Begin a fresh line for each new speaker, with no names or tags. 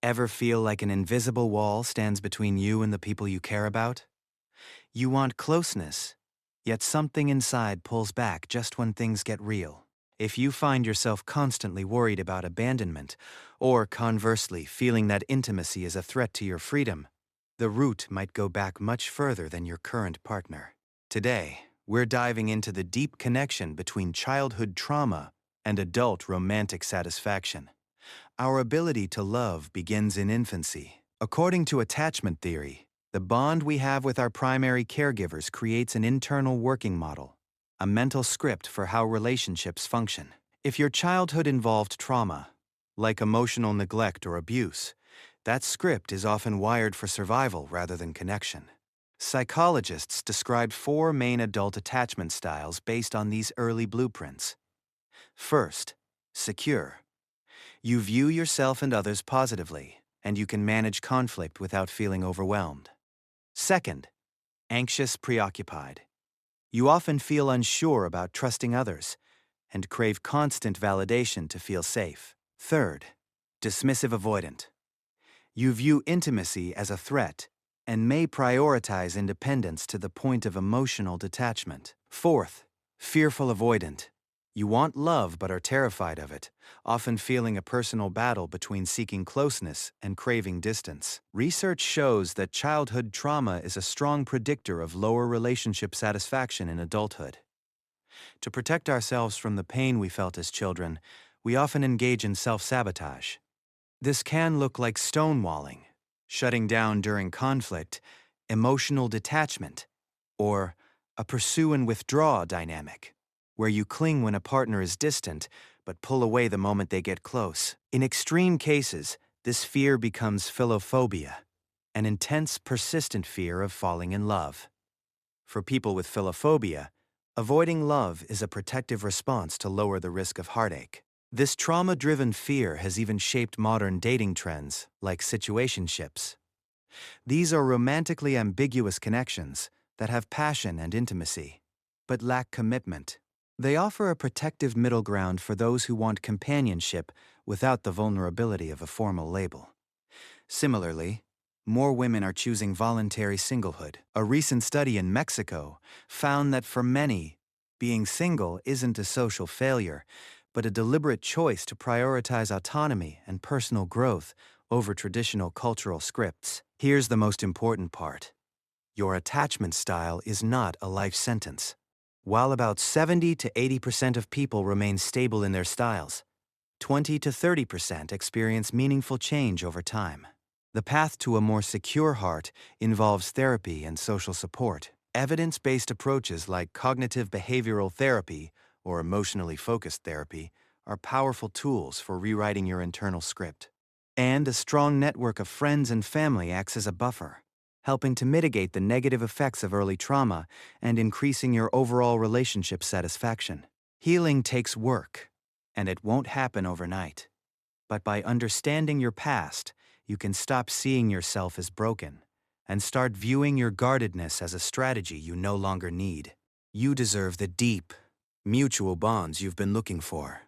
Ever feel like an invisible wall stands between you and the people you care about? You want closeness, yet something inside pulls back just when things get real. If you find yourself constantly worried about abandonment, or conversely feeling that intimacy is a threat to your freedom, the root might go back much further than your current partner. Today, we're diving into the deep connection between childhood trauma and adult romantic satisfaction. Our ability to love begins in infancy. According to attachment theory, the bond we have with our primary caregivers creates an internal working model, a mental script for how relationships function. If your childhood involved trauma, like emotional neglect or abuse, that script is often wired for survival rather than connection. Psychologists describe 4 main adult attachment styles based on these early blueprints. First, secure. You view yourself and others positively, and you can manage conflict without feeling overwhelmed. Second, anxious preoccupied. You often feel unsure about trusting others and crave constant validation to feel safe. Third, dismissive avoidant. You view intimacy as a threat and may prioritize independence to the point of emotional detachment. Fourth, fearful avoidant. You want love but are terrified of it, often feeling a personal battle between seeking closeness and craving distance. Research shows that childhood trauma is a strong predictor of lower relationship satisfaction in adulthood. To protect ourselves from the pain we felt as children, we often engage in self-sabotage. This can look like stonewalling, shutting down during conflict, emotional detachment, or a pursue and withdraw dynamic, where you cling when a partner is distant but pull away the moment they get close. In extreme cases, this fear becomes philophobia, an intense, persistent fear of falling in love. For people with philophobia, avoiding love is a protective response to lower the risk of heartache. This trauma-driven fear has even shaped modern dating trends, like situationships. These are romantically ambiguous connections that have passion and intimacy, but lack commitment. They offer a protective middle ground for those who want companionship without the vulnerability of a formal label. Similarly, more women are choosing voluntary singlehood. A recent study in Mexico found that for many, being single isn't a social failure, but a deliberate choice to prioritize autonomy and personal growth over traditional cultural scripts. Here's the most important part. Your attachment style is not a life sentence. While about 70 to 80% of people remain stable in their styles, 20 to 30% experience meaningful change over time. The path to a more secure heart involves therapy and social support. Evidence-based approaches like cognitive behavioral therapy or emotionally focused therapy are powerful tools for rewriting your internal script. And a strong network of friends and family acts as a buffer, helping to mitigate the negative effects of early trauma and increasing your overall relationship satisfaction. Healing takes work, and it won't happen overnight. But by understanding your past, you can stop seeing yourself as broken and start viewing your guardedness as a strategy you no longer need. You deserve the deep, mutual bonds you've been looking for.